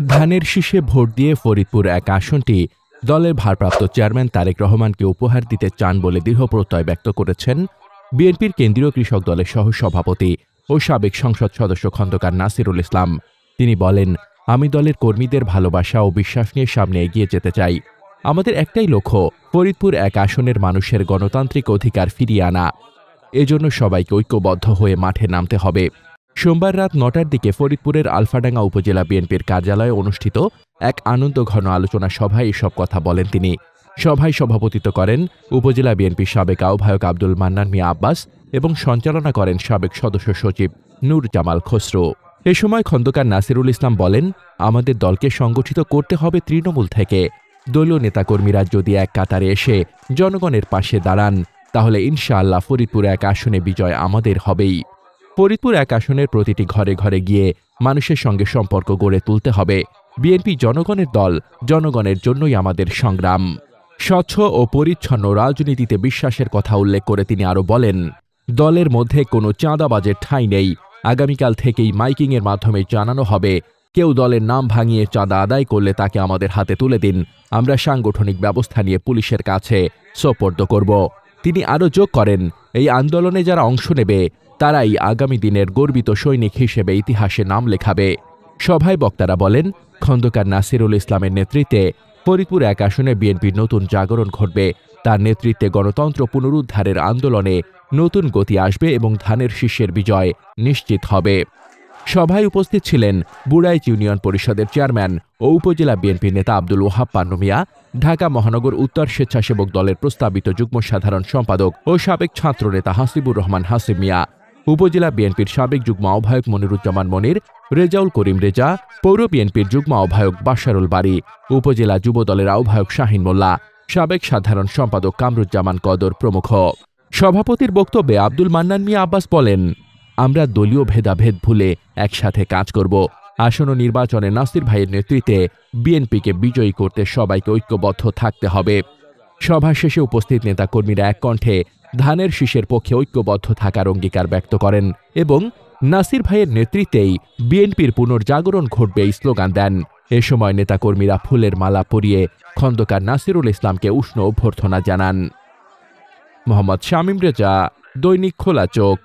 ধানের শীষে ভোট দিয়ে ফরিদপুর এক আসনটি দলের ভারপ্রাপ্ত চেয়ারম্যান তারেক রহমানকে উপহার দিতে চান বলে দৃঢ় প্রত্যয় ব্যক্ত করেছেন বিএনপির কেন্দ্রীয় কৃষক দলের সহসভাপতি ও সাবেক সংসদ সদস্য খন্দকার নাসিরুল ইসলাম। তিনি বলেন, আমি দলের কর্মীদের ভালোবাসা ও বিশ্বাস নিয়ে সামনে এগিয়ে যেতে চাই। আমাদের একটাই লক্ষ্য, ফরিদপুর এক আসনের মানুষের গণতান্ত্রিক অধিকার ফিরিয়ে আনা। এজন্য সবাইকে ঐক্যবদ্ধ হয়ে মাঠে নামতে হবে। সোমবার রাত ৯টার দিকে ফরিদপুরের আলফাডাঙ্গা উপজেলা বিএনপির কার্যালয়ে অনুষ্ঠিত এক আনন্দঘন আলোচনা সভায় এসব কথা বলেন তিনি। সভায় সভাপতিত্ব করেন উপজেলা বিএনপির সাবেক আহ্বায়ক আব্দুল মান্নান মিয়া আব্বাস এবং সঞ্চালনা করেন সাবেক সদস্য সচিব নূর জামাল খসরু। এ সময় খন্দকার নাসিরুল ইসলাম বলেন, আমাদের দলকে সংগঠিত করতে হবে তৃণমূল থেকে। দলীয় নেতাকর্মীরা যদি এক কাতারে এসে জনগণের পাশে দাঁড়ান, তাহলে ইনশাআল্লাহ ফরিদপুর এক আসনে বিজয় আমাদের হবেই। ফরিদপুর এক আসনের প্রতিটি ঘরে ঘরে গিয়ে মানুষের সঙ্গে সম্পর্ক গড়ে তুলতে হবে। বিএনপি জনগণের দল, জনগণের জন্যই আমাদের সংগ্রাম। স্বচ্ছ ও পরিচ্ছন্ন রাজনীতিতে বিশ্বাসের কথা উল্লেখ করে তিনি আরও বলেন, দলের মধ্যে কোনো চাঁদাবাজের ঠাঁই নেই। আগামীকাল থেকেই মাইকিংয়ের মাধ্যমে জানানো হবে, কেউ দলের নাম ভাঙিয়ে চাঁদা আদায় করলে তাকে আমাদের হাতে তুলে দিন। আমরা সাংগঠনিক ব্যবস্থা নিয়ে পুলিশের কাছে সোপর্দ করব। তিনি আরও যোগ করেন, এই আন্দোলনে যারা অংশ নেবে তারাই আগামী দিনের গর্বিত সৈনিক হিসেবে ইতিহাসে নাম লেখাবে। সভায় বক্তারা বলেন, খন্দকার নাসিরুল ইসলামের নেতৃত্বে ফরিদপুর এক আসনে বিএনপির নতুন জাগরণ ঘটবে। তার নেতৃত্বে গণতন্ত্র পুনরুদ্ধারের আন্দোলনে নতুন গতি আসবে এবং ধানের শীষের বিজয় নিশ্চিত হবে। সভায় উপস্থিত ছিলেন বুড়াইচ ইউনিয়ন পরিষদের চেয়ারম্যান ও উপজেলা বিএনপি নেতা আব্দুল ওয়াহাব পান্নু মিয়া, ঢাকা মহানগর উত্তর স্বেচ্ছাসেবক দলের প্রস্তাবিত যুগ্ম সাধারণ সম্পাদক ও সাবেক ছাত্রনেতা হাসিবুর রহমান হাসিব মিয়া, উপজেলা বিএনপির সাবেক যুগ্ম আহ্বায়ক মনিরুজ্জামান মনির, রেজাউল করিম রেজা, পৌর বিএনপির যুগ্ম আহ্বায়ক বাশারুল বারী, উপজেলা যুব দলের আহ্বায়ক শাহিন মোল্লা, সাবেক সাধারণ সম্পাদক কামরুজ্জামান কদর প্রমুখ। সভাপতির বক্তব্যে আব্দুল মান্নান মিয়া আব্বাস বলেন, আমরা দলীয় ভেদাভেদ ভুলে একসাথে কাজ করব। আসন্ন নির্বাচনে নাসির ভাইয়ের নেতৃত্বে বিএনপিকে বিজয়ী করতে সবাইকে ঐক্যবদ্ধ থাকতে হবে। সভা শেষে উপস্থিত নেতাকর্মীরা এক কণ্ঠে ধানের শীষের পক্ষে ঐক্যবদ্ধ থাকার অঙ্গীকার ব্যক্ত করেন এবং নাসির ভাইয়ের নেতৃত্বেই বিএনপির পুনর্জাগরণ ঘটবে এই স্লোগান দেন। এ সময় নেতাকর্মীরা ফুলের মালা পরিয়ে খন্দকার নাসিরুল ইসলামকে উষ্ণ অভ্যর্থনা জানান। মোহাম্মদ শামীম রেজা, দৈনিক খোলা চোখ।